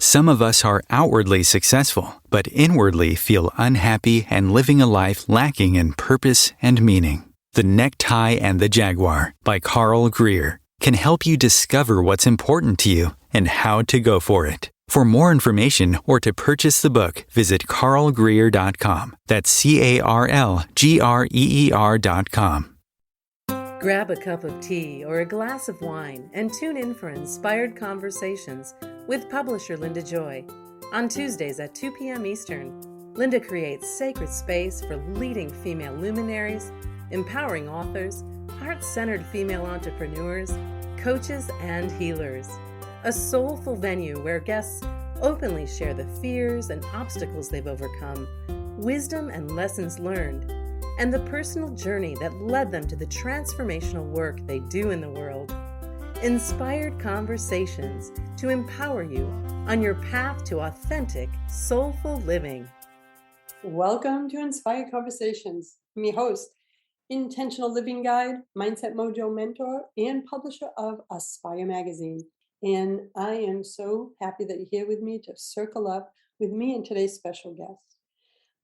Some of us are outwardly successful, but inwardly feel unhappy and living a life lacking in purpose and meaning. The Necktie and the Jaguar by Carl Greer can help you discover what's important to you and how to go for it. For more information or to purchase the book, visit carlgreer.com. That's CarlGreer.com. Grab a cup of tea or a glass of wine and tune in for inspired conversations with publisher Linda Joy. On Tuesdays at 2 p.m. Eastern, Linda creates sacred space for leading female luminaries, empowering authors, heart-centered female entrepreneurs, coaches, and healers. A soulful venue where guests openly share the fears and obstacles they've overcome, wisdom and lessons learned, and the personal journey that led them to the transformational work they do in the world. Inspired conversations to empower you on your path to authentic, soulful living. Welcome to Inspired Conversations. I'm your host, Intentional Living Guide, Mindset Mojo mentor, and publisher of Aspire Magazine. And I am so happy that you're here with me to circle up with me and today's special guest.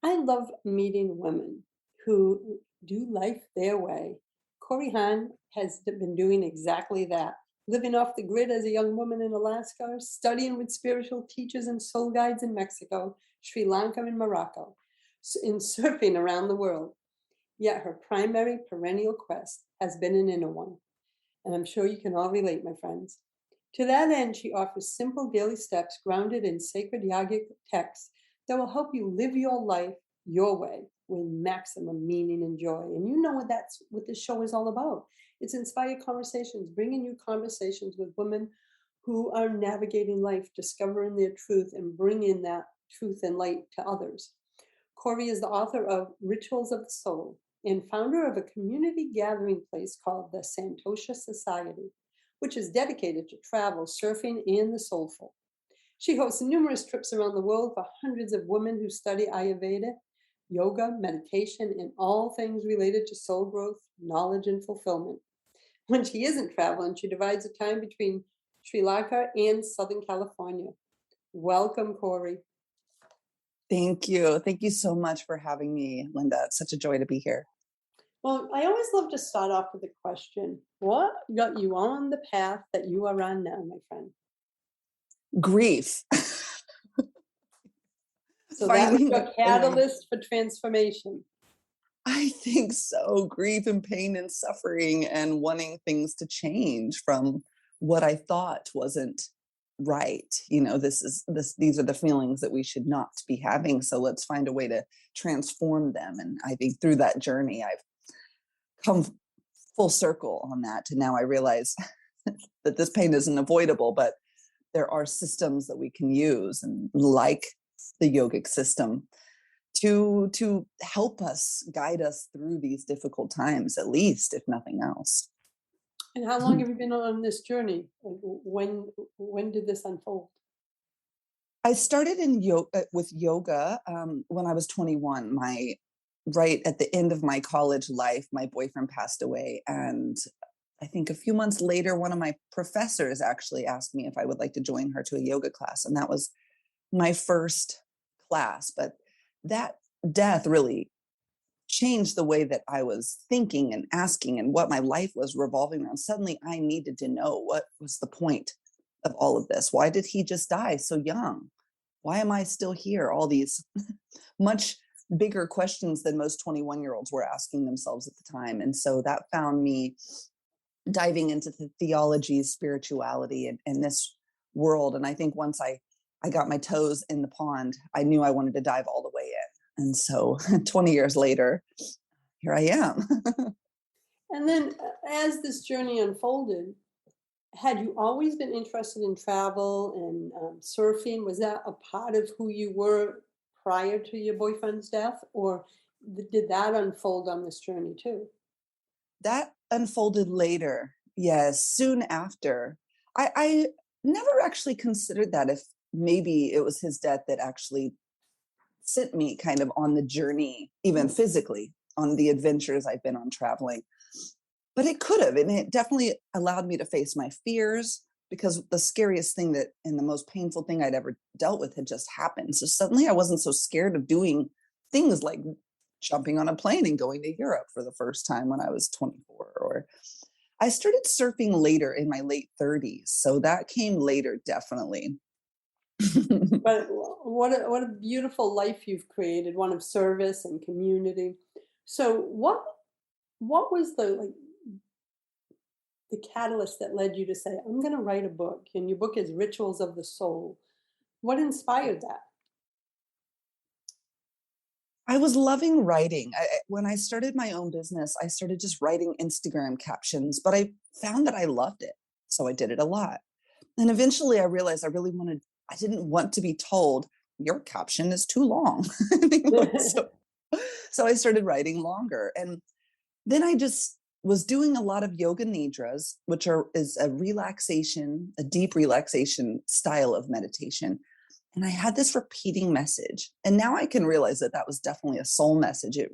I love meeting women who do life their way. Kori Hahn has been doing exactly that, living off the grid as a young woman in Alaska, studying with spiritual teachers and soul guides in Mexico, Sri Lanka, and Morocco, and surfing around the world. Yet her primary perennial quest has been an inner one. And I'm sure you can all relate, my friends. To that end, she offers simple daily steps grounded in sacred yogic texts that will help you live your life your way with maximum meaning and joy. And you know that's what this show is all about. It's Inspired Conversations, bringing you conversations with women who are navigating life, discovering their truth, and bringing that truth and light to others. Kori is the author of Rituals of the Soul and founder of a community gathering place called the Santosha Society, which is dedicated to travel, surfing, and the soulful. She hosts numerous trips around the world for hundreds of women who study Ayurveda, yoga, meditation, and all things related to soul growth, knowledge, and fulfillment. When she isn't traveling, she divides the time between Sri Lanka and Southern California. Welcome, Kori. Thank you. Thank you so much for having me, Linda. It's such a joy to be here. Well, I always love to start off with a question. What got you on the path that you are on now, my friend? Grief. So that was your catalyst for transformation. I think so. Grief and pain and suffering and wanting things to change from what I thought wasn't right. You know, these are the feelings that we should not be having. So let's find a way to transform them. And I think through that journey, I've come full circle on that. And now I realize that this pain isn't avoidable, but there are systems that we can use, and like the yogic system, to help us, guide us through these difficult times, at least, if nothing else. And how long have you been on this journey? When did this unfold? I started with yoga when I was 21. Right at the end of my college life, my boyfriend passed away. And I think a few months later, one of my professors actually asked me if I would like to join her to a yoga class. And that was my first class. But that death really changed the way that I was thinking and asking and what my life was revolving around. Suddenly, I needed to know, what was the point of all of this? Why did he just die so young? Why am I still here? All these much bigger questions than most 21-year-olds were asking themselves at the time. And so that found me diving into the theology, spirituality, and this world. And I think once I got my toes in the pond, I knew I wanted to dive all the way in. And so 20 years later, here I am. And then as this journey unfolded, had you always been interested in travel and surfing? Was that a part of who you were prior to your boyfriend's death, or did that unfold on this journey too? That unfolded later. Yes, soon after. I never actually considered that, if maybe it was his death that actually sent me kind of on the journey, even physically, on the adventures I've been on traveling. But it could have, and it definitely allowed me to face my fears, because the scariest thing that and the most painful thing I'd ever dealt with had just happened. So suddenly I wasn't so scared of doing things like jumping on a plane and going to Europe for the first time when I was 24. Or I started surfing later in my late 30s. So that came later, definitely. But what a beautiful life you've created, one of service and community. So what was the catalyst that led you to say, I'm going to write a book? And your book is Rituals of the Soul. What inspired that? I was loving writing. When I started my own business, I started just writing Instagram captions, but I found that I loved it. So I did it a lot. And eventually I realized I didn't want to be told your caption is too long anymore. So I started writing longer. And then I just was doing a lot of yoga nidras, which is a deep relaxation style of meditation. And I had this repeating message. And now I can realize that that was definitely a soul message. It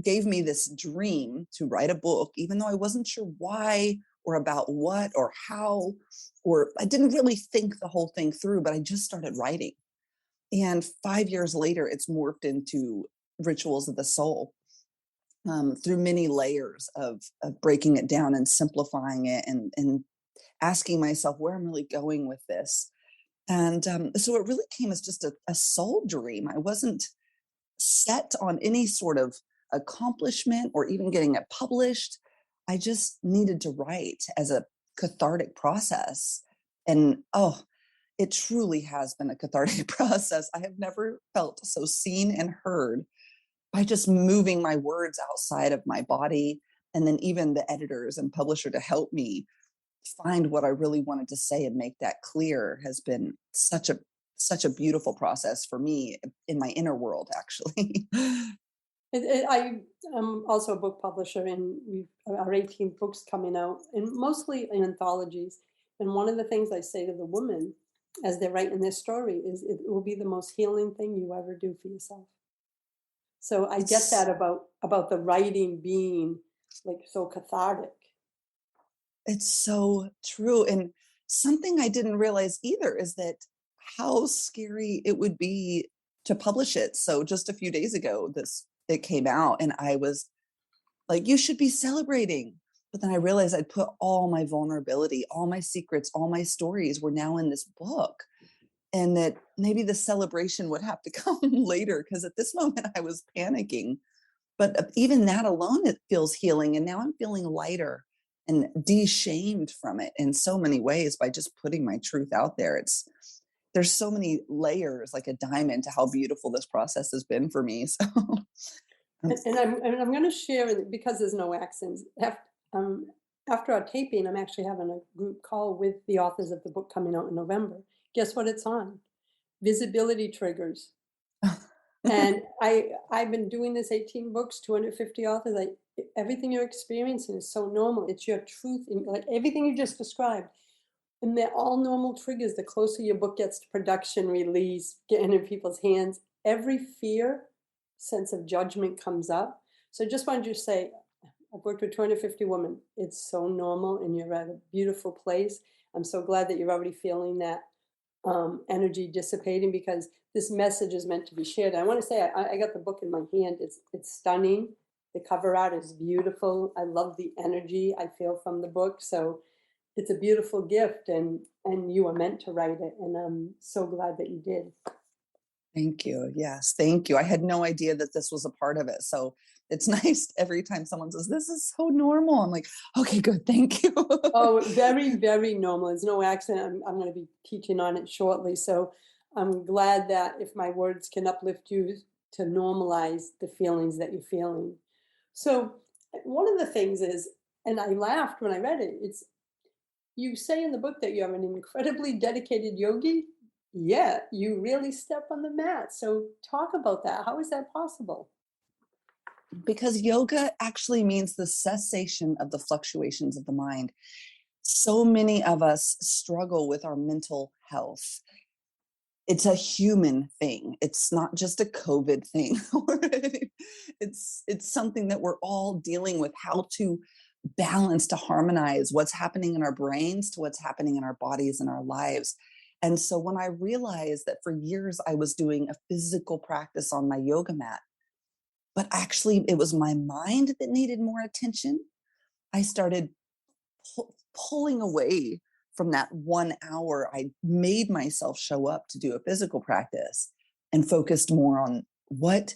gave me this dream to write a book, even though I wasn't sure why or about what or how, or I didn't really think the whole thing through, but I just started writing. And 5 years later, it's morphed into Rituals of the Soul, through many layers of breaking it down and simplifying it and asking myself where I'm really going with this. And so it really came as just a soul dream. I wasn't set on any sort of accomplishment or even getting it published. I just needed to write as a cathartic process. And it truly has been a cathartic process. I have never felt so seen and heard by just moving my words outside of my body. And then even the editors and publisher to help me find what I really wanted to say and make that clear has been such a beautiful process for me in my inner world, actually. I am also a book publisher, and we've our 18 books coming out, and mostly in anthologies. And one of the things I say to the women as they're writing their story is it will be the most healing thing you ever do for yourself. So I get that about the writing being like so cathartic. It's so true. And something I didn't realize either is that how scary it would be to publish it. So just a few days ago, it came out and I was like, you should be celebrating. But then I realized I'd put all my vulnerability, all my secrets, all my stories were now in this book. And that maybe the celebration would have to come later, because at this moment I was panicking. But even that alone, it feels healing. And now I'm feeling lighter and de-shamed from it in so many ways by just putting my truth out there. There's so many layers, like a diamond, to how beautiful this process has been for me. So, and I'm going to share, because there's no accents. After our taping, I'm actually having a group call with the authors of the book coming out in November. Guess what it's on? Visibility triggers. And I've been doing this 18 books, 250 authors. Everything you're experiencing is so normal. It's your truth, like everything you just described. And they're all normal triggers. The closer your book gets to production, release, getting in people's hands, every fear, sense of judgment comes up. So I just wanted you to say, I've worked with 250 women. It's so normal, and you're at a beautiful place. I'm so glad that you're already feeling that energy dissipating, because this message is meant to be shared. And I want to say, I got the book in my hand. It's stunning. The cover art is beautiful. I love the energy I feel from the book. So it's a beautiful gift, and you were meant to write it. And I'm so glad that you did. Thank you. Yes, thank you. I had no idea that this was a part of it. So it's nice every time someone says, this is so normal. I'm like, okay, good. Thank you. Oh, very, very normal. There's no accident. I'm going to be teaching on it shortly. So I'm glad that if my words can uplift you to normalize the feelings that you're feeling. So one of the things is, and I laughed when I read it, you say in the book that you have an incredibly dedicated yogi. Yeah, you really step on the mat. So talk about that. How is that possible? Because yoga actually means the cessation of the fluctuations of the mind. So many of us struggle with our mental health. It's a human thing. It's not just a COVID thing. It's something that we're all dealing with, how to balance, to harmonize what's happening in our brains to what's happening in our bodies and our lives. And so when I realized that for years I was doing a physical practice on my yoga mat, but actually it was my mind that needed more attention, I started pulling away from that 1 hour I made myself show up to do a physical practice, and focused more on what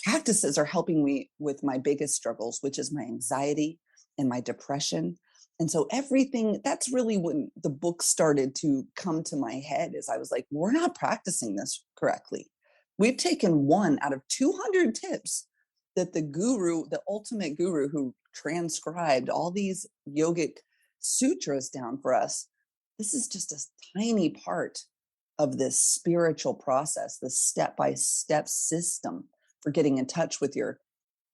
practices are helping me with my biggest struggles, which is my anxiety and my depression. And so everything, that's really when the book started to come to my head, is I was like, we're not practicing this correctly. We've taken one out of 200 tips that the guru, the ultimate guru who transcribed all these yogic sutras down for us. This is just a tiny part of this spiritual process, this step-by-step system for getting in touch with your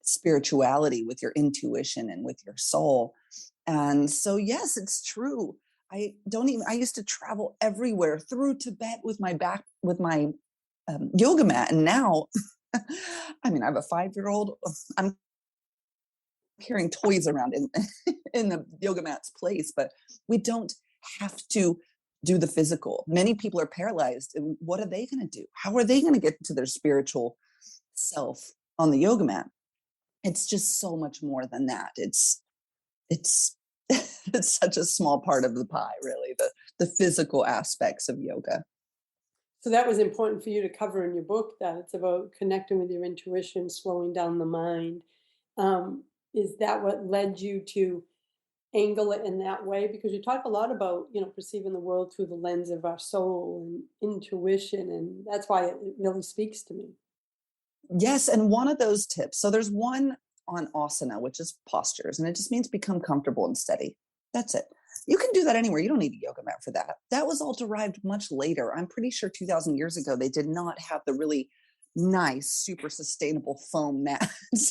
spirituality, with your intuition, and with your soul. And so, yes, it's true. I used to travel everywhere through Tibet with my yoga mat. And now, I mean, I have a 5-year-old. I'm carrying toys around in the yoga mat's place, but we don't have to do the physical. Many people are paralyzed. And what are they going to do? How are they going to get to their spiritual self on the yoga mat? It's just so much more than that. It's it's such a small part of the pie, really, the physical aspects of yoga. So that was important for you to cover in your book, that it's about connecting with your intuition, slowing down the mind. Is that what led you to angle it in that way? Because you talk a lot about, perceiving the world through the lens of our soul and intuition, and that's why it really speaks to me. Yes, and one of those tips. So there's one on asana, which is postures, and it just means become comfortable and steady. That's it. You can do that anywhere. You don't need a yoga mat for that. That was all derived much later. I'm pretty sure 2,000 years ago, they did not have the really nice, super sustainable foam mats,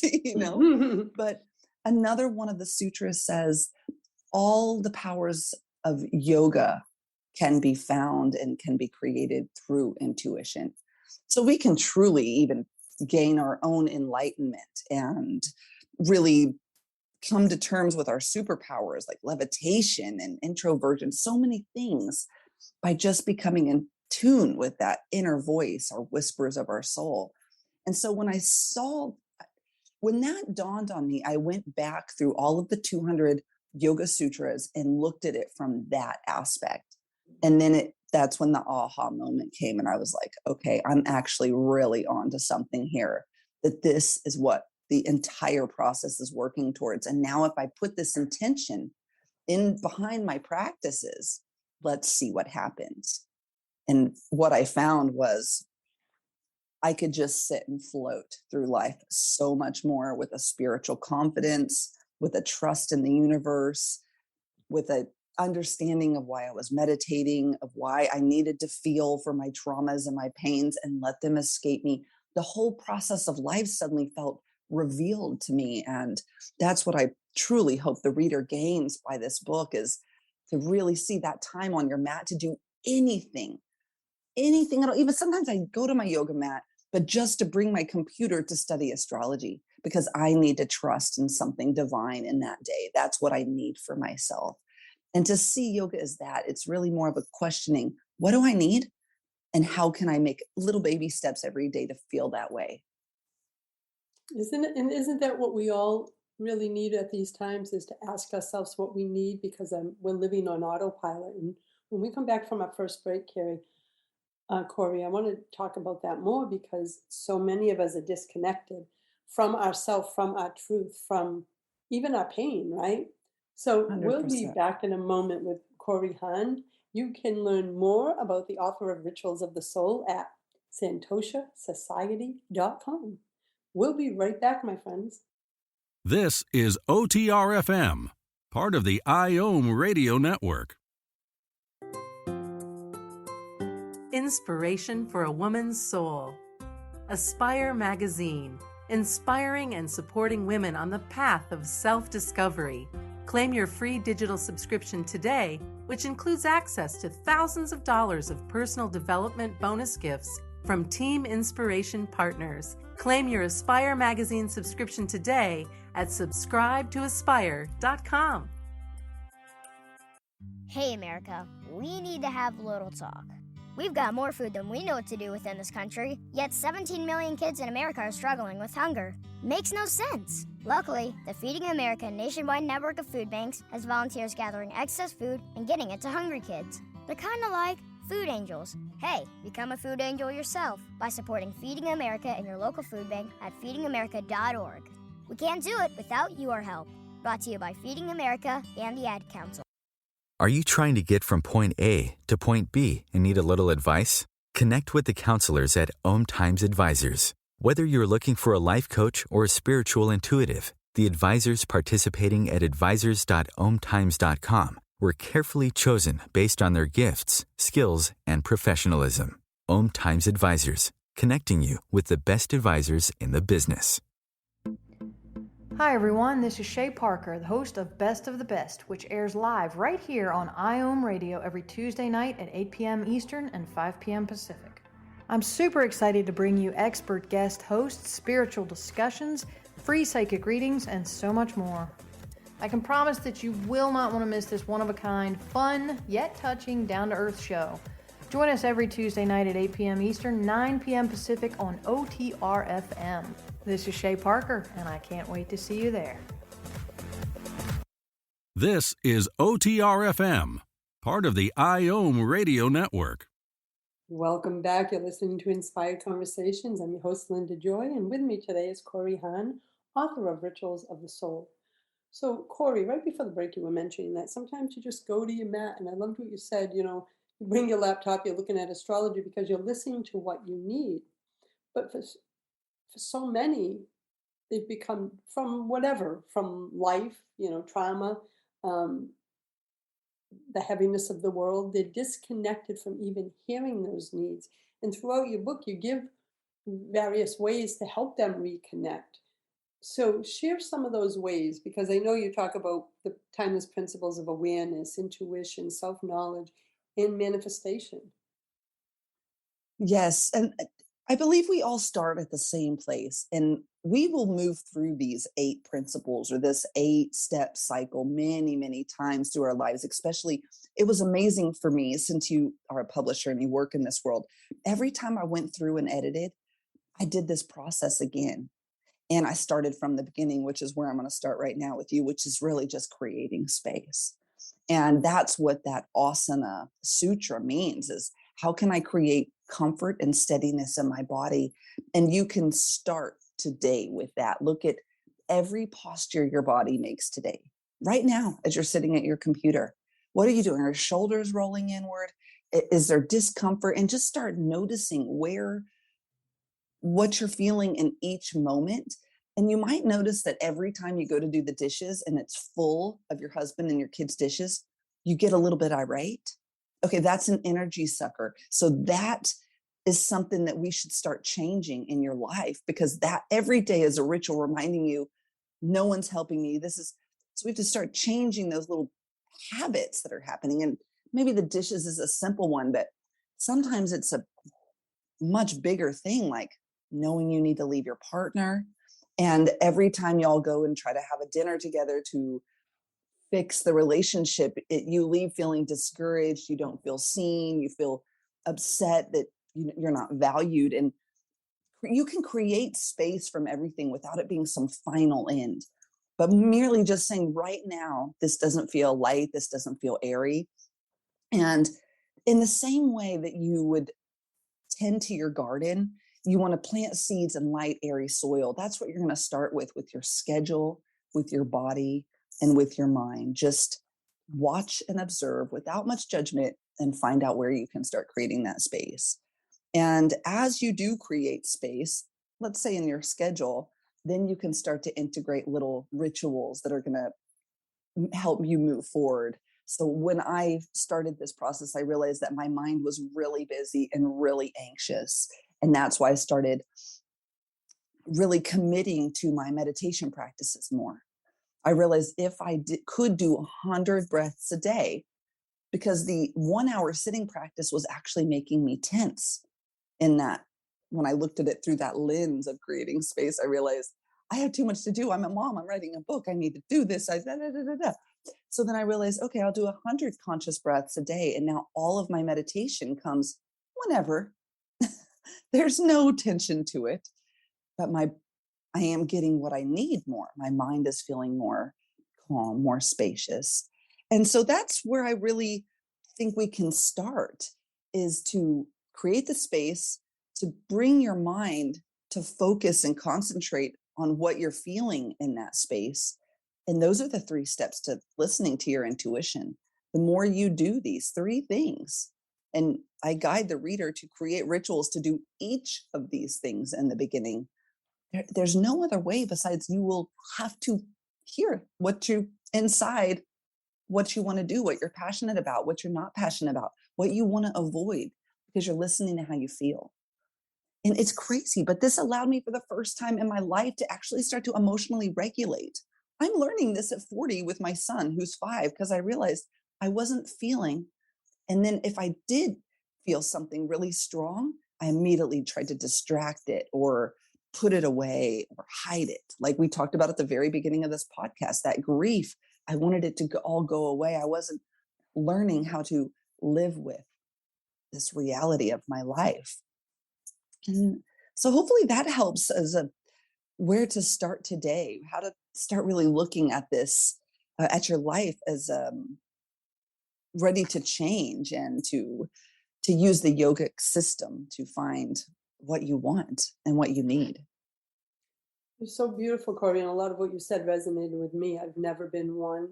But another one of the sutras says all the powers of yoga can be found and can be created through intuition. So we can truly even gain our own enlightenment and really come to terms with our superpowers like levitation and introversion, so many things, by just becoming in tune with that inner voice or whispers of our soul. And so when that dawned on me, I went back through all of the 200 yoga sutras and looked at it from that aspect. And then that's when the aha moment came. And I was like, okay, I'm actually really onto something here, that this is what the entire process is working towards. And now if I put this intention in behind my practices, let's see what happens. And what I found was I could just sit and float through life so much more with a spiritual confidence, with a trust in the universe, with a understanding of why I was meditating, of why I needed to feel for my traumas and my pains and let them escape me. The whole process of life suddenly felt revealed to me. And that's what I truly hope the reader gains by this book, is to really see that time on your mat to do anything at all. Even sometimes I go to my yoga mat, but just to bring my computer to study astrology, because I need to trust in something divine in that day. That's what I need for myself. And to see yoga as that, it's really more of a questioning, what do I need? And how can I make little baby steps every day to feel that way? Isn't that what we all really need at these times, is to ask ourselves what we need, because we're living on autopilot. And when we come back from our first break, Kori, I want to talk about that more, because so many of us are disconnected from ourself, from our truth, from even our pain, right? So 100%. We'll be back in a moment with Kori Hahn. You can learn more about the author of Rituals of the Soul at SantoshaSociety.com. We'll be right back, my friends. This is OTRFM, part of the IOM radio network. Inspiration for a Woman's Soul. Aspire Magazine, inspiring and supporting women on the path of self-discovery. Claim your free digital subscription today, which includes access to thousands of dollars of personal development bonus gifts from Team Inspiration Partners. Claim your Aspire magazine subscription today at subscribetoaspire.com. Hey America, we need to have a little talk. We've got more food than we know what to do with in this country, yet 17 million kids in America are struggling with hunger. Makes no sense. Luckily, the Feeding America nationwide network of food banks has volunteers gathering excess food and getting it to hungry kids. They're kind of like food angels. Hey, become a food angel yourself by supporting Feeding America in your local food bank at feedingamerica.org. We can't do it without your help. Brought to you by Feeding America and the Ad Council. Are you trying to get from point A to point B and need a little advice? Connect with the counselors at OMTimes Advisors. Whether you're looking for a life coach or a spiritual intuitive, the advisors participating at advisors.omtimes.com were carefully chosen based on their gifts, skills, and professionalism. OMTimes Advisors, connecting you with the best advisors in the business. Hi everyone, this is Shay Parker, the host of Best of the Best, which airs live right here on IOM Radio every Tuesday night at 8 p.m. Eastern and 5 p.m. Pacific. I'm super excited to bring you expert guest hosts, spiritual discussions, free psychic readings, and so much more. I can promise that you will not want to miss this one-of-a-kind, fun, yet touching, down-to-earth show. Join us every Tuesday night at 8 p.m. Eastern, 9 p.m. Pacific on OTR-FM. This is Shay Parker, and I can't wait to see you there. This is OTR-FM, part of the IOM Radio Network. Welcome back. You're listening to Inspired Conversations. I'm your host, Linda Joy, and with me today is Kori Hahn, author of Rituals of the Soul. So, Kori, right before the break, you were mentioning that sometimes you just go to your mat, and I loved what you said, you bring your laptop, you're looking at astrology because you're listening to what you need. But for so many, they've become from life, trauma, the heaviness of the world, they're disconnected from even hearing those needs. And throughout your book, you give various ways to help them reconnect. So share some of those ways, because I know you talk about the timeless principles of awareness, intuition, self-knowledge, and manifestation. Yes. And I believe we all start at the same place, and we will move through these 8 principles or this 8-step cycle many, many times through our lives. Especially, it was amazing for me, since you are a publisher and you work in this world. Every time I went through and edited, I did this process again. And I started from the beginning, which is where I'm going to start right now with you, which is really just creating space. And that's what that asana sutra means, is how can I create comfort and steadiness in my body? And you can start today with that. Look at every posture your body makes today, right now, as you're sitting at your computer. What are you doing? Are your shoulders rolling inward? Is there discomfort? And just start noticing what you're feeling in each moment. And you might notice that every time you go to do the dishes and it's full of your husband and your kids' dishes, you get a little bit irate. Okay, that's an energy sucker. So that is something that we should start changing in your life, because that every day is a ritual reminding you, no one's helping me. So we have to start changing those little habits that are happening. And maybe the dishes is a simple one, but sometimes it's a much bigger thing, like knowing you need to leave your partner. And every time y'all go and try to have a dinner together to fix the relationship, you leave feeling discouraged. You don't feel seen. You feel upset that you're not valued. And you can create space from everything without it being some final end, but merely just saying, right now, this doesn't feel light. This doesn't feel airy. And in the same way that you would tend to your garden, you want to plant seeds in light, airy soil. That's what you're going to start with your schedule, with your body, and with your mind. Just watch and observe without much judgment and find out where you can start creating that space. And as you do create space, let's say in your schedule, then you can start to integrate little rituals that are going to help you move forward. So when I started this process, I realized that my mind was really busy and really anxious. And that's why I started really committing to my meditation practices more. I realized if I could do 100 breaths a day, because the 1-hour sitting practice was actually making me tense in that when I looked at it through that lens of creating space, I realized I have too much to do. I'm a mom. I'm writing a book. I need to do this. So then I realized, okay, I'll do 100 conscious breaths a day. And now all of my meditation comes whenever. There's no tension to it, but I am getting what I need more. My mind is feeling more calm, more spacious. And so that's where I really think we can start, is to create the space to bring your mind to focus and concentrate on what you're feeling in that space. And those are the 3 steps to listening to your intuition. The more you do these 3 things, and I guide the reader to create rituals to do each of these things in the beginning. There's no other way besides you will have to hear what you inside, what you want to do, what you're passionate about, what you're not passionate about, what you want to avoid, because you're listening to how you feel. And it's crazy, but this allowed me for the first time in my life to actually start to emotionally regulate. I'm learning this at 40 with my son, who's 5, because I realized I wasn't feeling. And then if I did feel something really strong, I immediately tried to distract it or put it away or hide it. Like we talked about at the very beginning of this podcast, that grief, I wanted it to all go away. I wasn't learning how to live with this reality of my life. And so hopefully that helps as where to start today, how to start really looking at this, at your life as ready to change and to use the yogic system to find what you want and what you need. It's so beautiful, Kori, and a lot of what you said resonated with me. I've never been one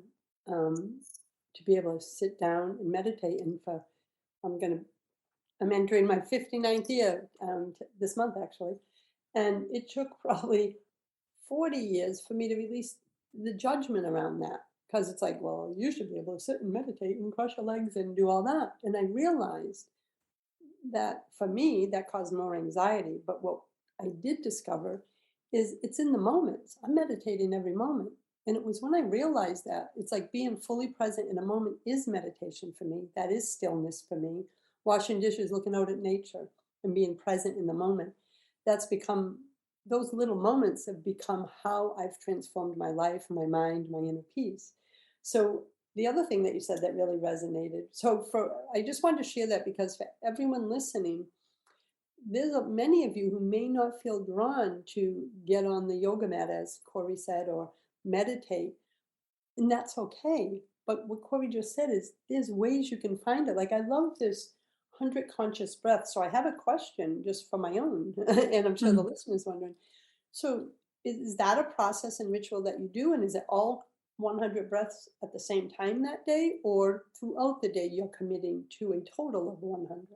to be able to sit down and meditate. And I'm entering my 59th year this month, actually. And it took probably 40 years for me to release the judgment around that. Because it's like, well, you should be able to sit and meditate and cross your legs and do all that. And I realized that for me, that caused more anxiety. But what I did discover is it's in the moments. I'm meditating every moment. And it was when I realized that it's like being fully present in a moment is meditation for me. That is stillness for me. Washing dishes, looking out at nature and being present in the moment. Those little moments have become how I've transformed my life, my mind, my inner peace. So the other thing that you said that really resonated. I just wanted to share that because for everyone listening, there's many of you who may not feel drawn to get on the yoga mat, as Kori said, or meditate, and that's okay. But what Kori just said is there's ways you can find it. Like I love this 100 conscious breaths. So I have a question just for my own, and I'm sure the listeners wondering. So is that a process and ritual that you do? And is it all 100 breaths at the same time that day, or throughout the day you're committing to a total of 100?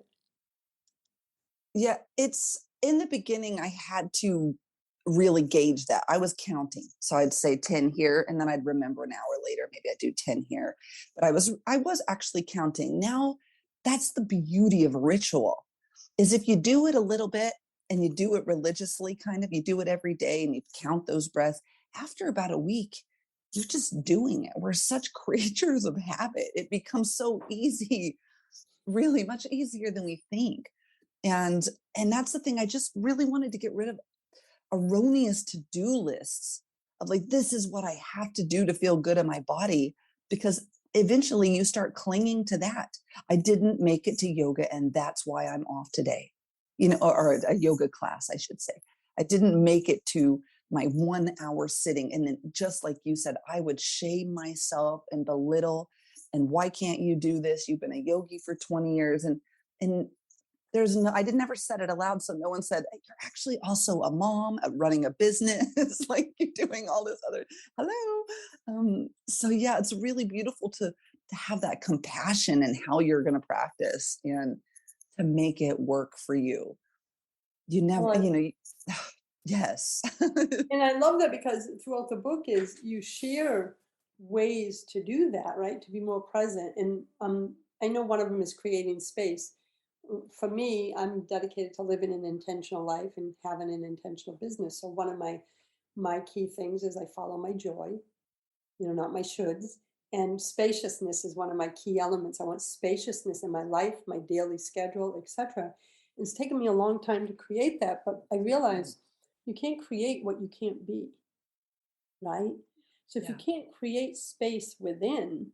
Yeah, it's in the beginning, I had to really gauge that. I was counting. So I'd say 10 here, and then I'd remember an hour later, maybe I'd do 10 here. But I was actually counting. Now that's the beauty of ritual, is if you do it a little bit and you do it religiously, kind of, you do it every day and you count those breaths, after about a week, you're just doing it. We're such creatures of habit. It becomes so easy, really much easier than we think. And that's the thing. I just really wanted to get rid of erroneous to-do lists of like, this is what I have to do to feel good in my body, because eventually you start clinging to that. I didn't make it to yoga, and that's why I'm off today, or a yoga class, I should say. I didn't make it to my 1 hour sitting. And then just like you said, I would shame myself and belittle, and why can't you do this? You've been a yogi for 20 years. And I did never said it aloud. So no one said, you're actually also a mom, running a business, like you're doing all this other, hello. So yeah, it's really beautiful to have that compassion in how you're going to practice and to make it work for you. You never, yes. And I love that because throughout the book is you share ways to do that, right? To be more present. And I know one of them is creating space. For me, I'm dedicated to living an intentional life and having an intentional business. So one of my key things is I follow my joy, not my shoulds. And spaciousness is one of my key elements. I want spaciousness in my life, my daily schedule, etc. It's taken me a long time to create that, but I realized you can't create what you can't be, right? So if you can't create space within,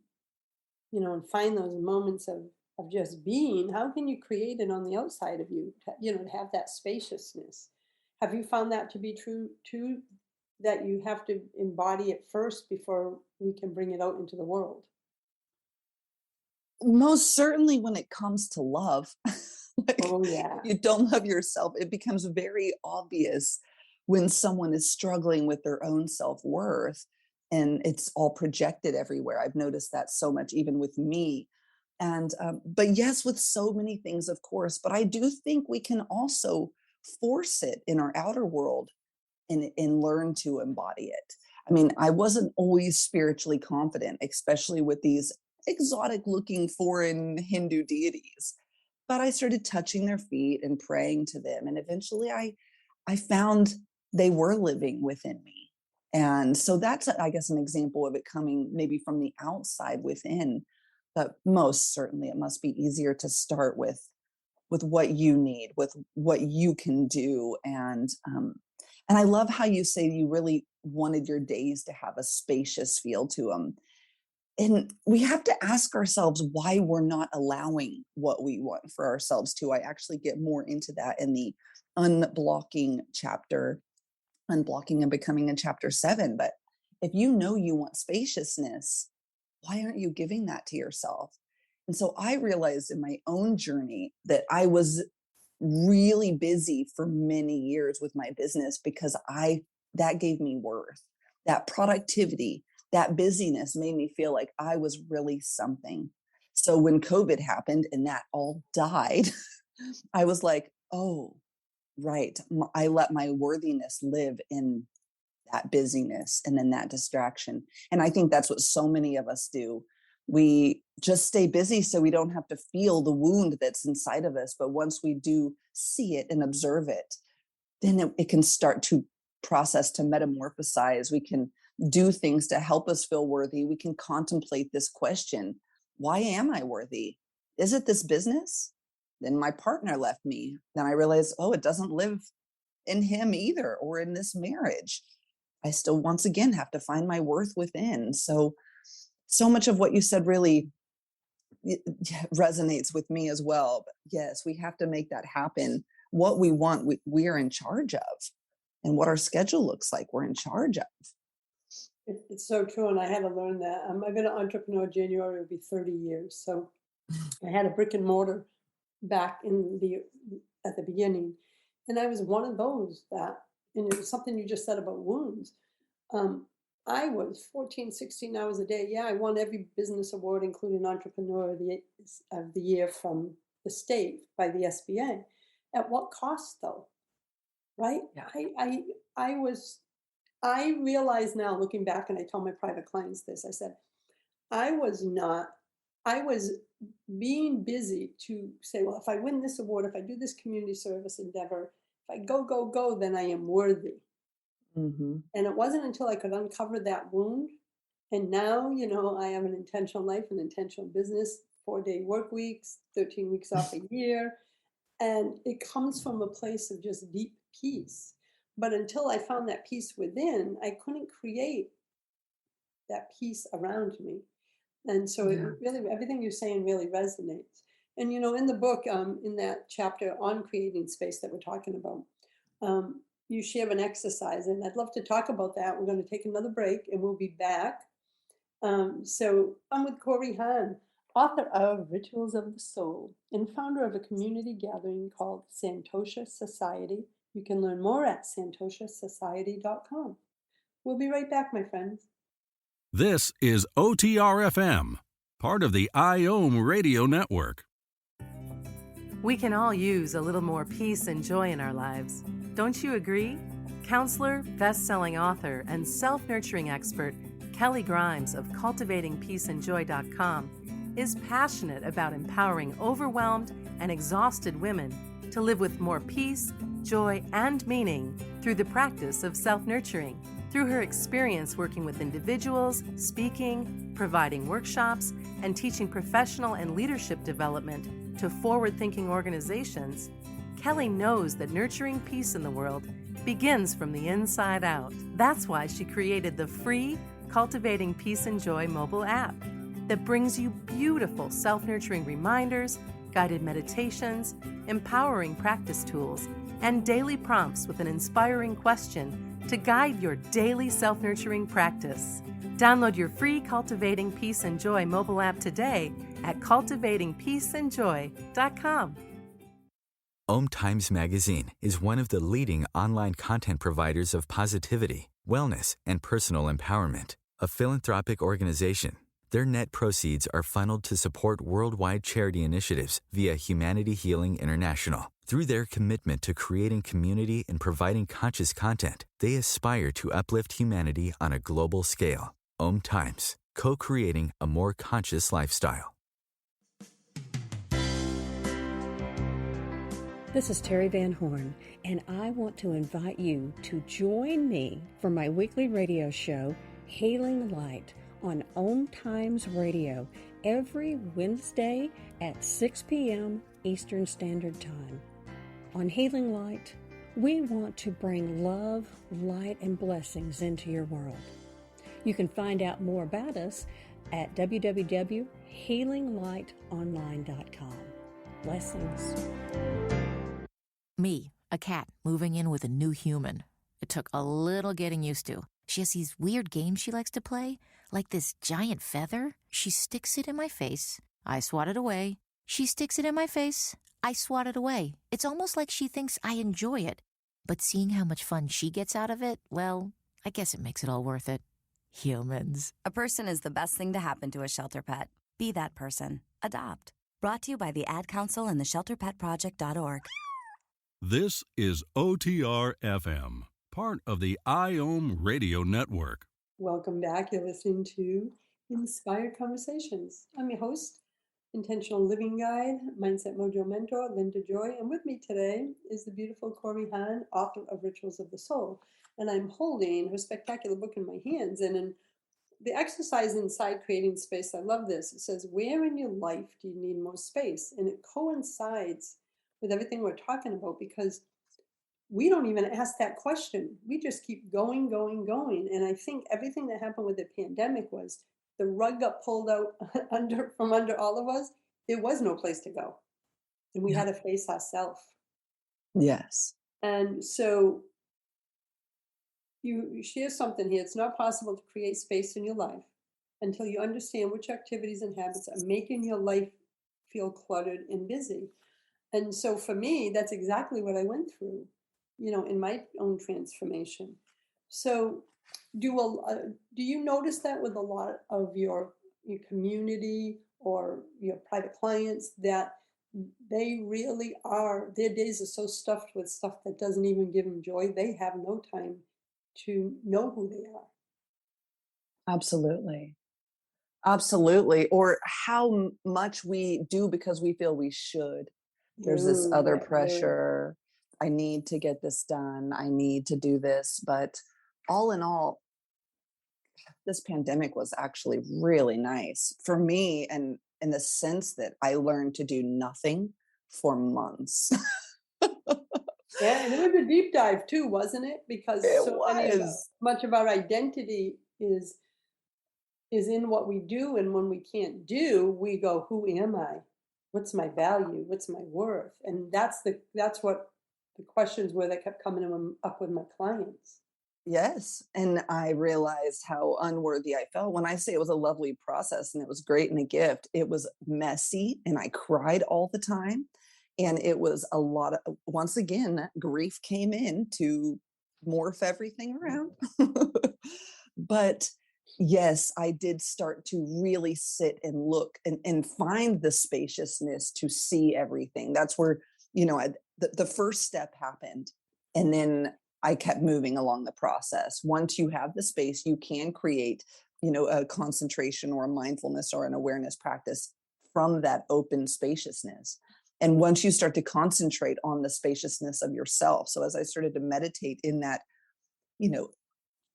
and find those moments of just being, how can you create it on the outside of you, to have that spaciousness? Have you found that to be true too, that you have to embody it first before we can bring it out into the world? Most certainly when it comes to love. Oh, yeah. If you don't love yourself, it becomes very obvious when someone is struggling with their own self-worth, and it's all projected everywhere. I've noticed that so much, even with me. And but yes, with so many things, of course, but I do think we can also force it in our outer world and learn to embody it. I mean, I wasn't always spiritually confident, especially with these exotic looking foreign Hindu deities. But I started touching their feet and praying to them. And eventually I found they were living within me. And so that's, I guess, an example of it coming maybe from the outside within. But most certainly it must be easier to start with what you need, with what you can do. And I love how you say you really wanted your days to have a spacious feel to them. And we have to ask ourselves why we're not allowing what we want for ourselves to. I actually get more into that in the unblocking and becoming in chapter 7. But if you know you want spaciousness, why aren't you giving that to yourself? And so I realized in my own journey that I was really busy for many years with my business because that gave me worth. That productivity, that busyness made me feel like I was really something. So when COVID happened and that all died, I was like, oh, right. I let my worthiness live in that busyness and in that distraction. And I think that's what so many of us do. We just stay busy so we don't have to feel the wound that's inside of us. But once we do see it and observe it, then it can start to process, to metamorphosize. We can do things to help us feel worthy. We can contemplate this question: why am I worthy? Is it this business? Then my partner left me. Then I realized, oh, it doesn't live in him either, or in this marriage. I still, once again, have to find my worth within. So much of what you said really resonates with me as well. But yes, we have to make that happen. What we want, we are in charge of. And what our schedule looks like, we're in charge of. It's so true. And I had to learn that. I've been an entrepreneur. January will be 30 years. So I had a brick and mortar back at the beginning. And I was one of those and it was something you just said about wounds. I was 14, 16 hours a day. Yeah, I won every business award, including Entrepreneur of the Year from the state by the SBA. At what cost, though? Right? Yeah. I realize now, looking back, and I tell my private clients this, I said, I was being busy to say, well, if I win this award, if I do this community service endeavor, if I go, then I am worthy. Mm-hmm. And it wasn't until I could uncover that wound. And now, I have an intentional life, an intentional business, 4-day work weeks, 13 weeks off a year. And it comes from a place of just deep peace. But until I found that peace within, I couldn't create that peace around me. And so it really, everything you're saying really resonates. And, in the book, in that chapter on creating space that we're talking about, you share an exercise, and I'd love to talk about that. We're going to take another break, and we'll be back. So I'm with Kori Hahn, author of Rituals of the Soul and founder of a community gathering called Santosha Society. You can learn more at santoshasociety.com. We'll be right back, my friends. This is OTRFM, part of the IOM radio network. We can all use a little more peace and joy in our lives. Don't you agree? Counselor, best-selling author, and self-nurturing expert Kelly Grimes of CultivatingPeaceAndJoy.com is passionate about empowering overwhelmed and exhausted women to live with more peace, joy, and meaning through the practice of self-nurturing. Through her experience working with individuals, speaking, providing workshops, and teaching professional and leadership development to forward-thinking organizations, Kelly knows that nurturing peace in the world begins from the inside out. That's why she created the free Cultivating Peace and Joy mobile app that brings you beautiful self-nurturing reminders, guided meditations, empowering practice tools, and daily prompts with an inspiring question to guide your daily self-nurturing practice. Download your free Cultivating Peace and Joy mobile app today at cultivatingpeaceandjoy.com. OMTimes Magazine is one of the leading online content providers of positivity, wellness, and personal empowerment. A philanthropic organization, their net proceeds are funneled to support worldwide charity initiatives via Humanity Healing International. Through their commitment to creating community and providing conscious content, they aspire to uplift humanity on a global scale. OMTimes, co-creating a more conscious lifestyle. This is Terry Van Horn, and I want to invite you to join me for my weekly radio show, Hailing Light, on OMTimes Radio, every Wednesday at 6 p.m. Eastern Standard Time. On Hailing Light, we want to bring love, light, and blessings into your world. You can find out more about us at www.healinglightonline.com. Blessings. Me, a cat, moving in with a new human. It took a little getting used to. She has these weird games she likes to play, like this giant feather. She sticks it in my face. I swat it away. She sticks it in my face. I swat it away. It's almost like she thinks I enjoy it. But seeing how much fun she gets out of it, well, I guess it makes it all worth it. Humans. A person is the best thing to happen to a shelter pet. Be that person. Adopt. Brought to you by the Ad Council and the ShelterPetProject.org. This is OTR FM, part of the IOM Radio Network. Welcome back. You're listening to Inspired Conversations. I'm your host, Intentional Living Guide, Mindset Mojo Mentor, Linda Joy. And with me today is the beautiful Kori Hahn, author of Rituals of the Soul. And I'm holding her spectacular book in my hands. And in the exercise inside creating space, I love this. It says, where in your life do you need more space? And it coincides with everything we're talking about, because we don't even ask that question. We just keep going. And I think everything that happened with the pandemic was the rug got pulled out from under all of us. There was no place to go. And we had to face ourselves. Yes. And so you share something here. It's not possible to create space in your life until you understand which activities and habits are making your life feel cluttered and busy. And so for me, that's exactly what I went through, in my own transformation. So do you notice that with a lot of your community or your private clients, that they really are, their days are so stuffed with stuff that doesn't even give them joy? They have no time to know who they are. Absolutely. Or how much we do because we feel we should. There's this other pressure. I need to get this done. I need to do this. But all in all, this pandemic was actually really nice for me, and in the sense that I learned to do nothing for months. Yeah, and it was a deep dive too, wasn't it? Because much of our identity is in what we do, and when we can't do, we go, who am I? What's my value? What's my worth? And that's what the questions were that kept coming up with my clients. Yes. And I realized how unworthy I felt. When I say it was a lovely process and it was great and a gift, it was messy and I cried all the time. And it was a lot of, once again, grief came in to morph everything around. But yes, I did start to really sit and look and find the spaciousness to see everything. That's where, the first step happened. And then I kept moving along the process. Once you have the space, you can create, a concentration or a mindfulness or an awareness practice from that open spaciousness. And once you start to concentrate on the spaciousness of yourself. So as I started to meditate in that,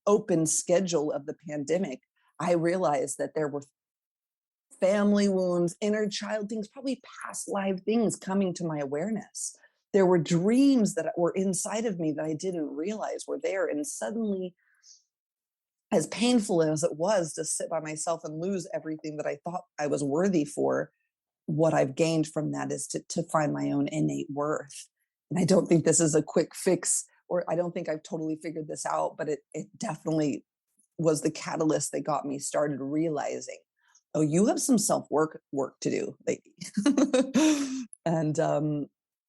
open schedule of the pandemic, I realized that there were family wounds, inner child things, probably past life things coming to my awareness there were dreams that were inside of me that I didn't realize were there. And suddenly, as painful as it was to sit by myself and lose everything that I thought I was worthy for, what I've gained from that is to find my own innate worth. And I don't think this is a quick fix, or I don't think I've totally figured this out, but it definitely was the catalyst that got me started realizing, oh, you have some self-work to do, lady.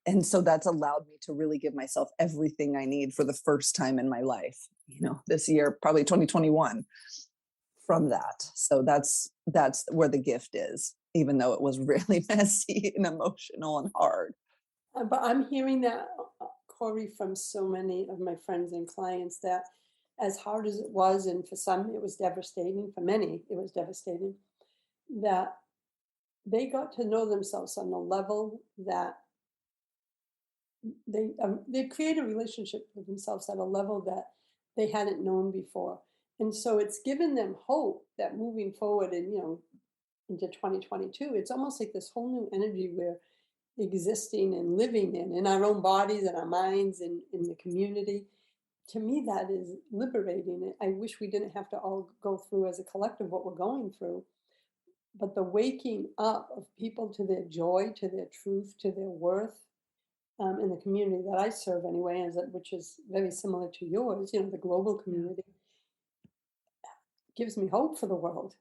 And so that's allowed me to really give myself everything I need for the first time in my life, this year, probably 2021, from that. So that's where the gift is, even though it was really messy and emotional and hard. But I'm hearing that, Kori, from so many of my friends and clients, that as hard as it was, and for some it was devastating, for many it was devastating, that they got to know themselves on a level that they create a relationship with themselves at a level that they hadn't known before. And so it's given them hope that moving forward and, into 2022, it's almost like this whole new energy we're existing and living in our own bodies and our minds and in the community. To me, that is liberating. I wish we didn't have to all go through as a collective what we're going through. But the waking up of people to their joy, to their truth, to their worth, in the community that I serve anyway, which is very similar to yours, the global community, gives me hope for the world.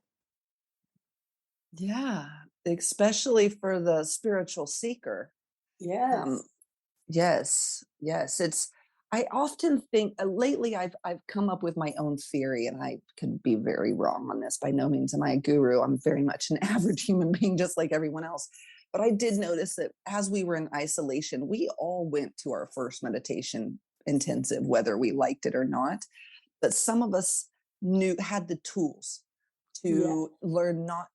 Yeah, especially for the spiritual seeker. Yes. Yes. I often think lately I've come up with my own theory, and I could be very wrong on this. By no means am I a guru. I'm very much an average human being, just like everyone else. But I did notice that as we were in isolation, we all went to our first meditation intensive, whether we liked it or not. But some of us had the tools to learn not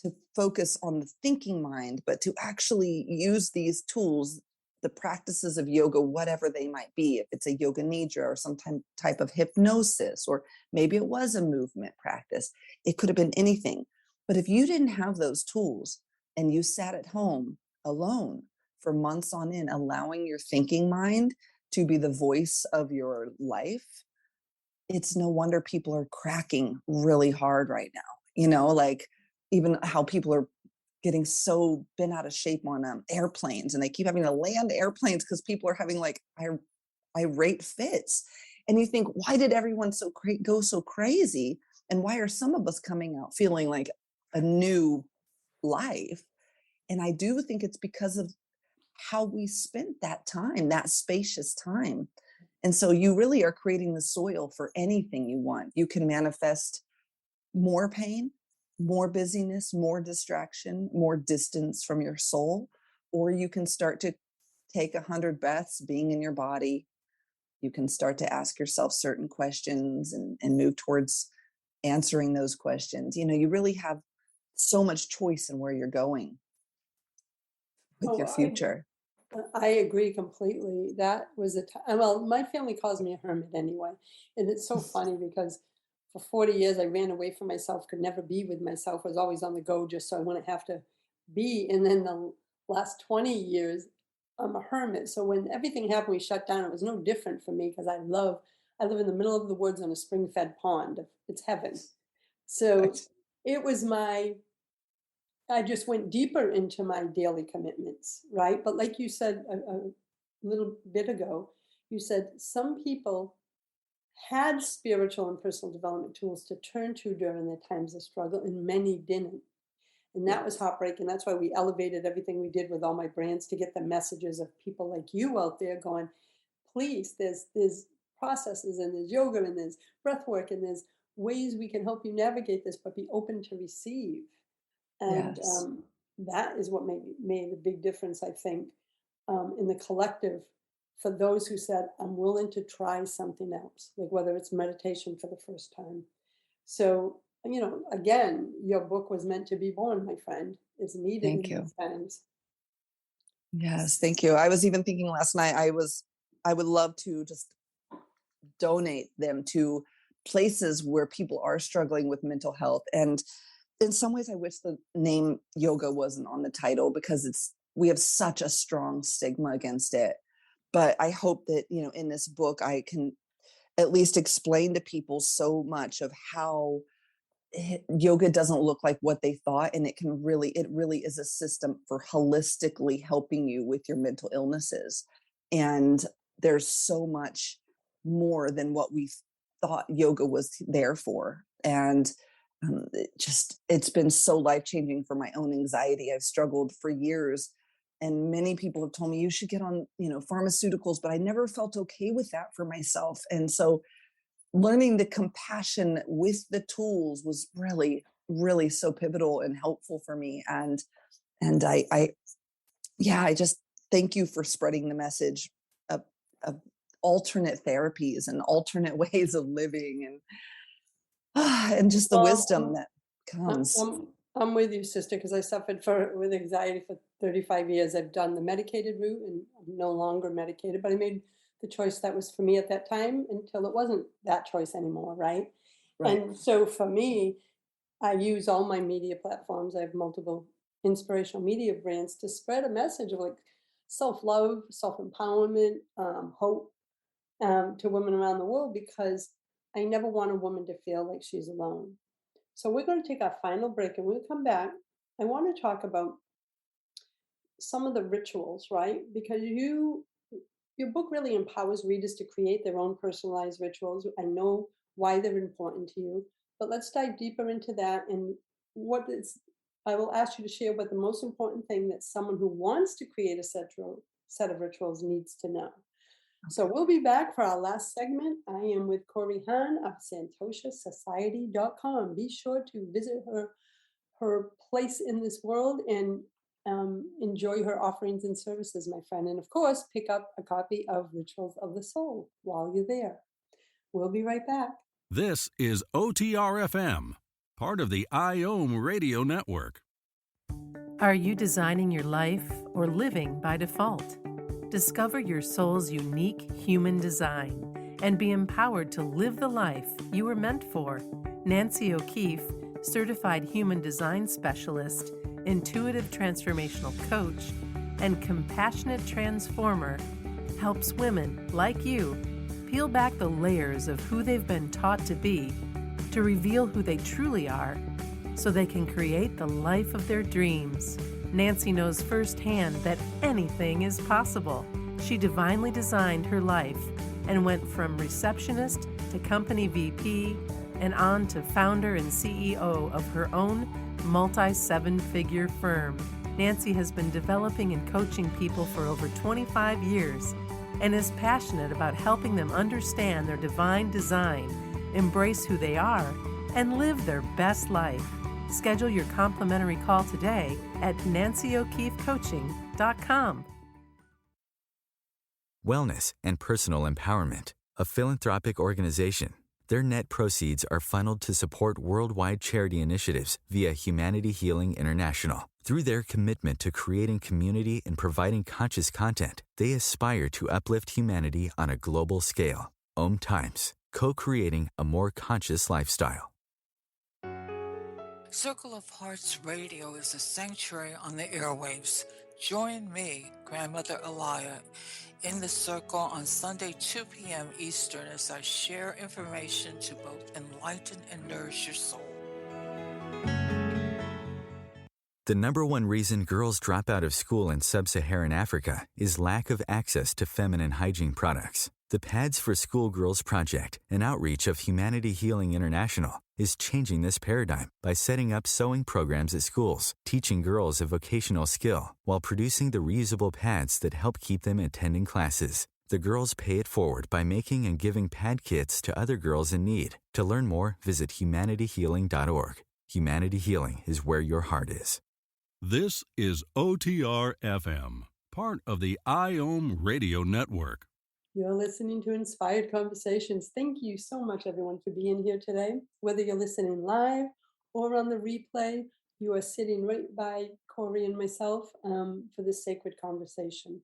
to focus on the thinking mind, but to actually use these tools, the practices of yoga, whatever they might be, if it's a yoga nidra or some type of hypnosis, or maybe it was a movement practice. It could have been anything. But if you didn't have those tools and you sat at home alone for months on end, allowing your thinking mind to be the voice of your life, it's no wonder people are cracking really hard right now. Like even how people are getting so bent out of shape on airplanes, and they keep having to land airplanes because people are having like irate fits. And you think, why did everyone go so crazy? And why are some of us coming out feeling like a new life? And I do think it's because of how we spent that time, that spacious time. And so you really are creating the soil for anything you want. You can manifest more pain, more busyness, more distraction, more distance from your soul, or you can start to take 100 breaths being in your body. You can start to ask yourself certain questions and move towards answering those questions. You really have so much choice in where you're going with your future. I agree completely. That was well, my family calls me a hermit anyway. And it's so funny because for 40 years, I ran away from myself, could never be with myself, was always on the go just so I wouldn't have to be. And then the last 20 years, I'm a hermit. So when everything happened, we shut down, it was no different for me because I live in the middle of the woods on a spring-fed pond. It's heaven. So it was I just went deeper into my daily commitments, right? But like you said a little bit ago, you said some people had spiritual and personal development tools to turn to during their times of struggle, and many didn't. And that was heartbreaking. That's why we elevated everything we did with all my brands to get the messages of people like you out there going, please, there's processes and there's yoga and there's breath work and there's ways we can help you navigate this, but be open to receive. And that is what made the big difference, I think, in the collective for those who said, I'm willing to try something else, like whether it's meditation for the first time. So, again, your book was meant to be born, my friend. It's needed in these times. Yes, thank you. I was even thinking last night, I would love to just donate them to places where people are struggling with mental health. And in some ways, I wish the name yoga wasn't on the title, because we have such a strong stigma against it. But I hope that, in this book, I can at least explain to people so much of how yoga doesn't look like what they thought. And it really is a system for holistically helping you with your mental illnesses. And there's so much more than what we thought yoga was there for. And it's been so life-changing for my own anxiety. I've struggled for years, and many people have told me you should get on, pharmaceuticals, but I never felt okay with that for myself. And so learning the compassion with the tools was really, really so pivotal and helpful for me. And I just thank you for spreading the message of alternate therapies and alternate ways of living, and just the wisdom that comes. I'm with you, sister, because I suffered with anxiety for 35 years. I've done the medicated route, and I'm no longer medicated, but I made the choice that was for me at that time until it wasn't that choice anymore, right? And so for me, I use all my media platforms. I have multiple inspirational media brands to spread a message of self-love, self-empowerment, hope to women around the world, because I never want a woman to feel like she's alone. So we're going to take our final break, and when we come back, I want to talk about some of the rituals, right? Because your book really empowers readers to create their own personalized rituals. I know why they're important to you, but let's dive deeper into that. And I will ask you to share what the most important thing that someone who wants to create a set of rituals needs to know. So we'll be back for our last segment. I am with Kori Hahn of SantoshaSociety.com. Be sure to visit her place in this world and enjoy her offerings and services, my friend. And of course, pick up a copy of Rituals of the Soul while you're there. We'll be right back. This is OTR-FM, part of the IOM Radio Network. Are you designing your life or living by default? Discover your soul's unique human design and be empowered to live the life you were meant for. Nancy O'Keefe, certified human design specialist, intuitive transformational coach, and compassionate transformer, helps women like you peel back the layers of who they've been taught to be to reveal who they truly are so they can create the life of their dreams. Nancy knows firsthand that anything is possible. She divinely designed her life and went from receptionist to company VP and on to founder and CEO of her own multi-seven-figure firm. Nancy has been developing and coaching people for over 25 years and is passionate about helping them understand their divine design, embrace who they are, and live their best life. Schedule your complimentary call today at nancyokeefecoaching.com. Wellness and Personal Empowerment, a philanthropic organization. Their net proceeds are funneled to support worldwide charity initiatives via Humanity Healing International. Through their commitment to creating community and providing conscious content, they aspire to uplift humanity on a global scale. OMTimes, co-creating a more conscious lifestyle. Circle of Hearts Radio is a sanctuary on the airwaves. Join me, Grandmother Elia, in the circle on Sunday, 2 p.m. Eastern, as I share information to both enlighten and nourish your soul. The number one reason girls drop out of school in sub-Saharan Africa is lack of access to feminine hygiene products. The Pads for Schoolgirls Project, an outreach of Humanity Healing International, is changing this paradigm by setting up sewing programs at schools, teaching girls a vocational skill while producing the reusable pads that help keep them attending classes. The girls pay it forward by making and giving pad kits to other girls in need. To learn more, visit humanityhealing.org. Humanity Healing is where your heart is. This is OTR-FM, part of the IOM Radio Network. You're listening to Inspired Conversations. Thank you so much, everyone, for being here today. Whether you're listening live or on the replay, you are sitting right by Kori and myself for this sacred conversation.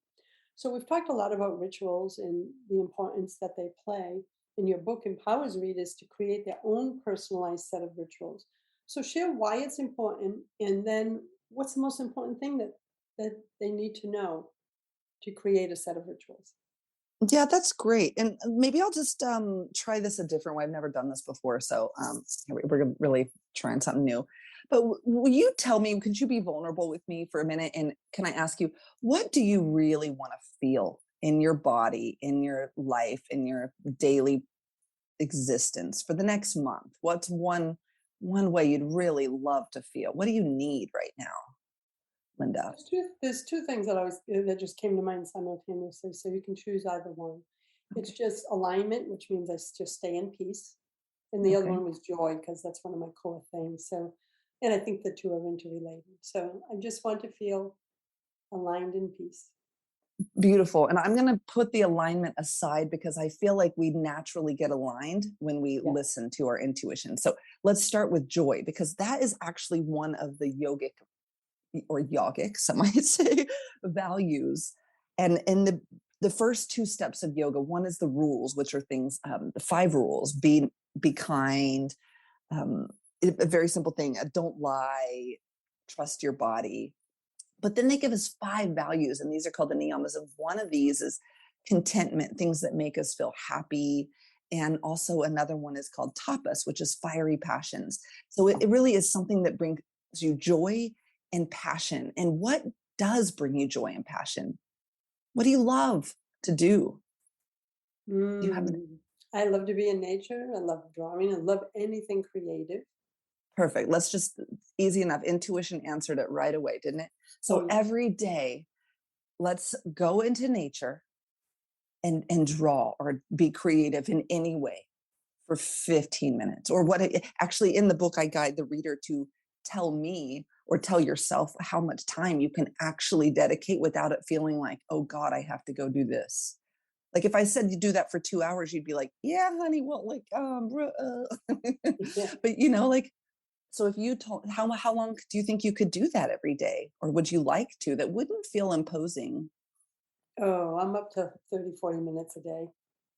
So we've talked a lot about rituals and the importance that they play. And your book empowers readers to create their own personalized set of rituals. So share why it's important, and then what's the most important thing that that they need to know to create a set of rituals. Yeah, that's great. And maybe I'll just try this a different way. I've never done this before. So we're really trying something new. But will you tell me, could you be vulnerable with me for a minute? And can I ask you, what do you really want to feel in your body, in your life, in your daily existence for the next month? What's one way you'd really love to feel? What do you need right now, Linda? There's two things that just came to mind simultaneously, so you can choose either one. It's just alignment, which means I just stay in peace, and the other one was joy, because that's one of my core things. So, and I think the two are interrelated. So I just want to feel aligned in peace. Beautiful. And I'm going to put the alignment aside because I feel like we naturally get aligned when we listen to our intuition. So let's start with joy, because that is actually one of the yogic or yogic, some might say, values. And in the first two steps of yoga, one is the rules, which are things, the 5 rules: be kind, a very simple thing, don't lie, trust your body. But then they give us 5 values, and these are called the niyamas. And one of these is contentment, things that make us feel happy. And also another one is called tapas, which is fiery passions. So it really is something that brings you joy and passion. And what does bring you joy and passion? What do you love to do? You have I love to be in nature. I love drawing. I love anything creative. Perfect. Let's just, easy enough. Intuition answered it right away, didn't it? So every day, let's go into nature and draw or be creative in any way for 15 minutes. Or actually in the book, I guide the reader to tell me or tell yourself how much time you can actually dedicate without it feeling like, oh God, I have to go do this. Like if I said you do that for 2 hours, you'd be like, yeah, honey, well, like, but like, so if you told, how long do you think you could do that every day? Or would you like to, that wouldn't feel imposing? Oh, I'm up to 30, 40 minutes a day.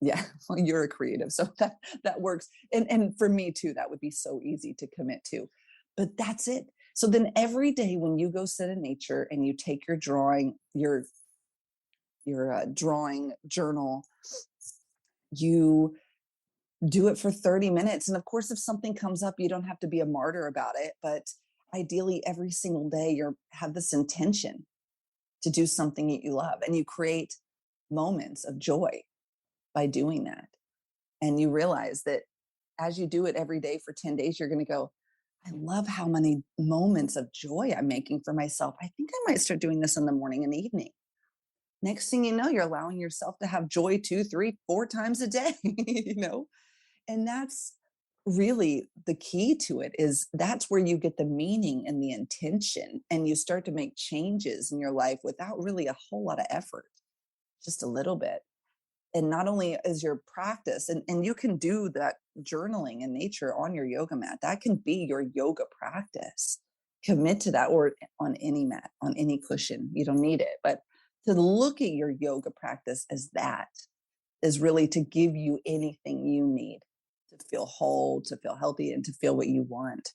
Yeah, well, you're a creative, so that works. And for me too, that would be so easy to commit to. But that's it. So then every day when you go sit in nature and you take your drawing, your drawing journal, you do it for 30 minutes. And of course, if something comes up, you don't have to be a martyr about it. But ideally, every single day, you have this intention to do something that you love, and you create moments of joy by doing that. And you realize that as you do it every day for 10 days, you're going to go, I love how many moments of joy I'm making for myself. I think I might start doing this in the morning and evening. Next thing you know, you're allowing yourself to have joy 2, 3, 4 times a day, And that's really the key to it, is that's where you get the meaning and the intention, and you start to make changes in your life without really a whole lot of effort, just a little bit. And not only is your practice, and you can do that journaling in nature on your yoga mat, that can be your yoga practice. Commit to that, or on any mat, on any cushion. You don't need it, but to look at your yoga practice as that is really to give you anything you need to feel whole, to feel healthy, and to feel what you want.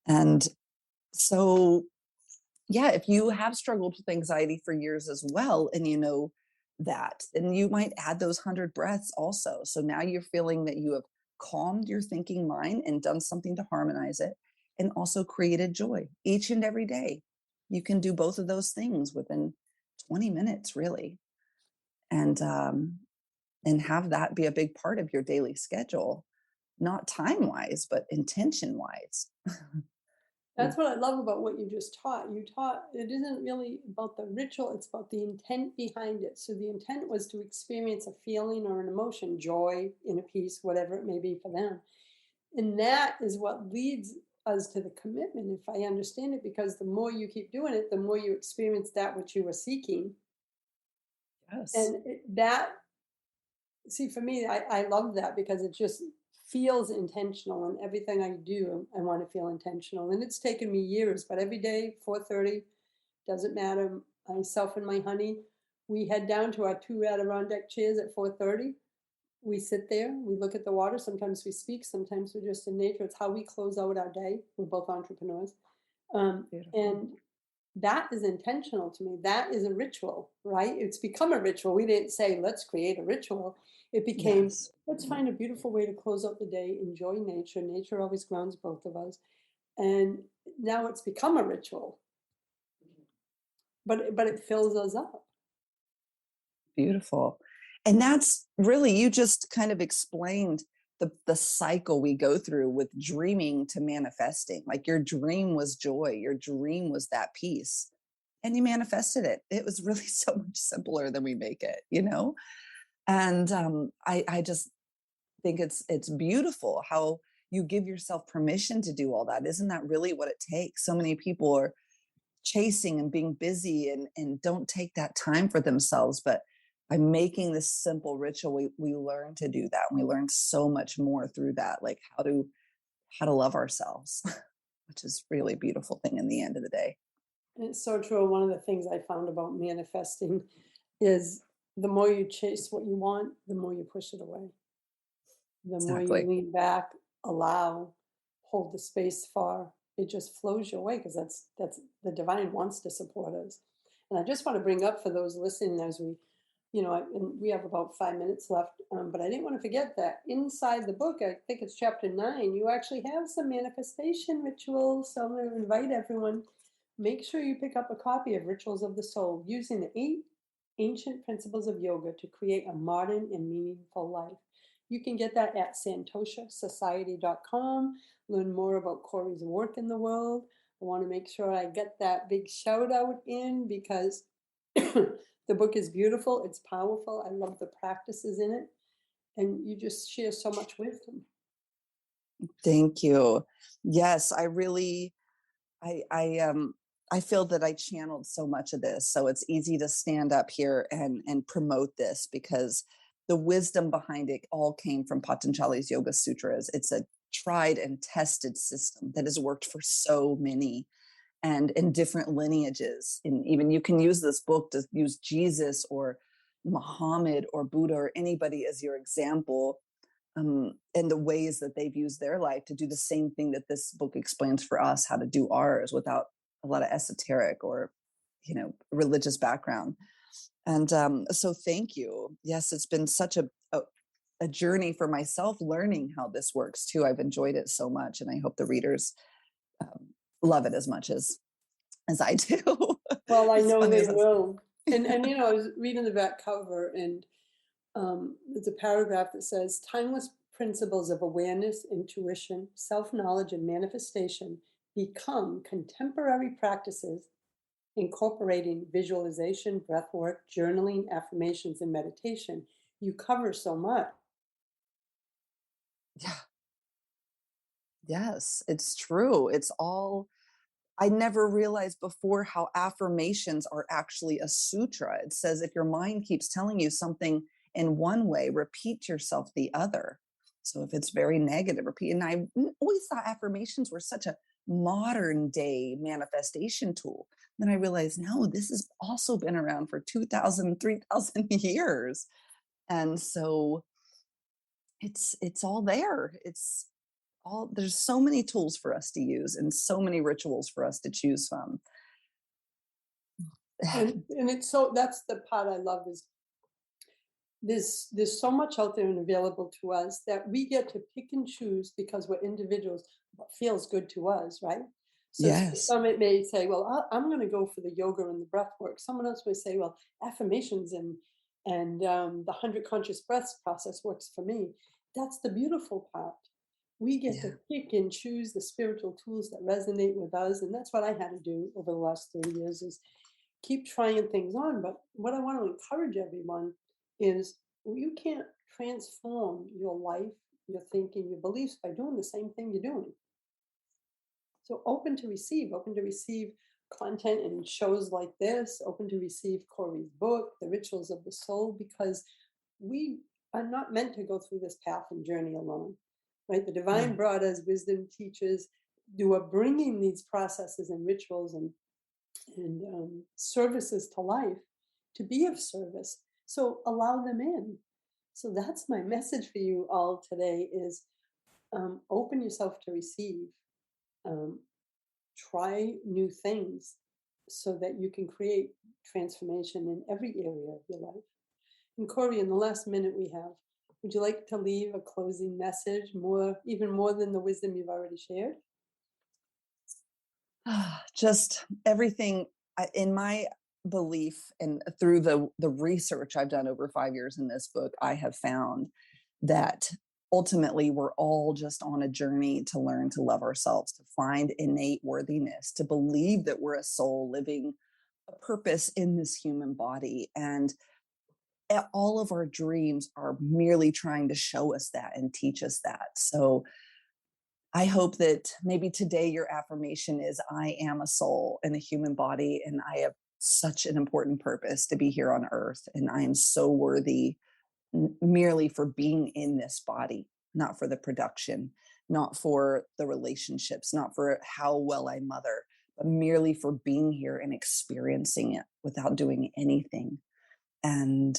And so, yeah, if you have struggled with anxiety for years as well, and you know that, then you might add those 100 breaths also. So now you're feeling that you have calmed your thinking mind and done something to harmonize it, and also created joy each and every day. You can do both of those things within 20 minutes, really. And have that be a big part of your daily schedule, not time-wise, but intention-wise. That's what I love about what you just taught. You taught it isn't really about the ritual, it's about the intent behind it. So the intent was to experience a feeling or an emotion, joy, inner peace, whatever it may be for them. And that is what leads us to the commitment, if I understand it, because the more you keep doing it, the more you experience that which you were seeking. Yes. And see, for me, I love that, because it just feels intentional, and everything I do, I want to feel intentional. And it's taken me years, but every day, 4:30, doesn't matter. Myself and my honey, we head down to our 2 Adirondack chairs at 4:30. We sit there, we look at the water. Sometimes we speak, sometimes we're just in nature. It's how we close out our day. We're both entrepreneurs. And that is intentional to me. That is a ritual, right? It's become a ritual. We didn't say, let's create a ritual. It became, Yes. let's find a beautiful way to close out the day, enjoy nature. Nature always grounds both of us. And now it's become a ritual. But it fills us up. Beautiful. And that's really, you just kind of explained the cycle we go through with dreaming to manifesting. Like your dream was joy, your dream was that peace, and you manifested it. It was really so much simpler than we make it, you know? And I just think it's beautiful how you give yourself permission to do all that. Isn't that really what it takes? So many people are chasing and being busy and don't take that time for themselves. But by making this simple ritual, we learn to do that. And we learn so much more through that, like how to love ourselves, which is really a beautiful thing in the end of the day. And it's so true. One of the things I found about manifesting is the more you chase what you want, the more you push it away. The more you Exactly. lean back, allow, hold the space for, it just flows your way, because that's the divine wants to support us. And I just want to bring up for those listening, as we, and we have about 5 minutes left, but I didn't want to forget that inside the book, I think it's chapter 9, you actually have some manifestation rituals. So I'm going to invite everyone, make sure you pick up a copy of Rituals of the Soul, using the 8 ancient principles of yoga to create a modern and meaningful life. You can get that at santoshasociety.com. Learn more about Kori's work in the world. I want to make sure I get that big shout out in, because the book is beautiful. It's powerful. I love the practices in it. And you just share so much wisdom. Thank you. Yes, I really, I feel that I channeled so much of this. So it's easy to stand up here and promote this, because the wisdom behind it all came from Patanjali's Yoga Sutras. It's a tried and tested system that has worked for so many, and in different lineages. And even you can use this book to use Jesus or Muhammad or Buddha or anybody as your example, and the ways that they've used their life to do the same thing that this book explains for us how to do ours, without a lot of esoteric or religious background. And so thank you. Yes, it's been such a journey for myself, learning how this works too. I've enjoyed it so much, and I hope the readers love it as much as I do. Well, I know they as will. And I was reading the back cover, and there's a paragraph that says, timeless principles of awareness, intuition, self-knowledge, and manifestation become contemporary practices, incorporating visualization, breath work, journaling, affirmations, and meditation. You cover so much. Yeah. Yes, it's true. It's all, I never realized before how affirmations are actually a sutra. It says if your mind keeps telling you something in one way, repeat yourself the other. So if it's very negative, repeat. And I always thought affirmations were such a modern day manifestation tool. Then I realized, no, this has also been around for 2,000, 3,000 years. And so it's all there. It's all, there's so many tools for us to use and so many rituals for us to choose from. And it's so, that's the part I love, is there's so much out there and available to us that we get to pick and choose, because we're individuals, what feels good to us, right? So Yes. some it may say, well, I'm going to go for the yoga and the breath work. Someone else may say, well, affirmations and the 100 conscious breaths process works for me. That's the beautiful part. We get to pick and choose the spiritual tools that resonate with us. And that's what I had to do over the last 30 years, is keep trying things on. But what I want to encourage everyone is, you can't transform your life, your thinking, your beliefs by doing the same thing you're doing. So open to receive content and shows like this, open to receive Kori's book, The Rituals of the Soul, because we are not meant to go through this path and journey alone, right? The divine brought us wisdom teachers who are bringing these processes and rituals and services to life to be of service. So allow them in. So that's my message for you all today, is open yourself to receive. Try new things. so that you can create transformation in every area of your life. And Kori, in the last minute we have, would you like to leave a closing message, even more than the wisdom you've already shared? Just everything in my belief, and through the research I've done over 5 years in this book, I have found that ultimately we're all just on a journey to learn to love ourselves, to find innate worthiness, to believe that we're a soul living a purpose in this human body. And all of our dreams are merely trying to show us that and teach us that. So I hope that maybe today your affirmation is, I am a soul in a human body, and I have such an important purpose to be here on earth. And I am so worthy merely for being in this body, not for the production, not for the relationships, not for how well I mother, but merely for being here and experiencing it without doing anything. And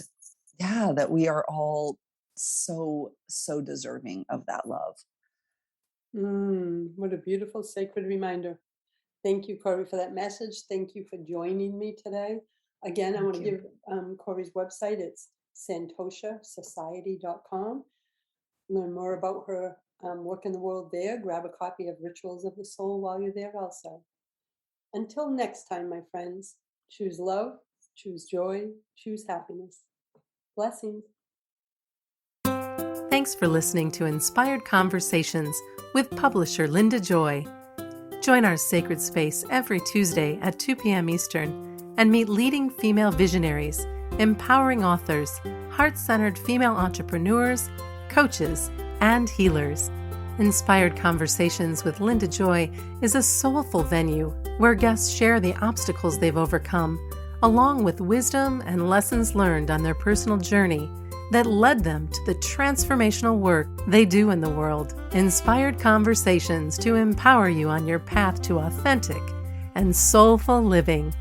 yeah, that we are all so deserving of that love. What a beautiful, sacred reminder. Thank you, Kori, for that message. Thank you for joining me today. Again, I want to give Kori's website. It's SantoshaSociety.com. Learn more about her work in the world there. Grab a copy of Rituals of the Soul while you're there also. Until next time, my friends, choose love, choose joy, choose happiness. Blessings. Thanks for listening to Inspired Conversations with publisher Linda Joy. Join our sacred space every Tuesday at 2 p.m. Eastern and meet leading female visionaries, empowering authors, heart-centered female entrepreneurs, coaches, and healers. Inspired Conversations with Linda Joy is a soulful venue where guests share the obstacles they've overcome, along with wisdom and lessons learned on their personal journey that led them to the transformational work they do in the world. Inspired Conversations to empower you on your path to authentic and soulful living.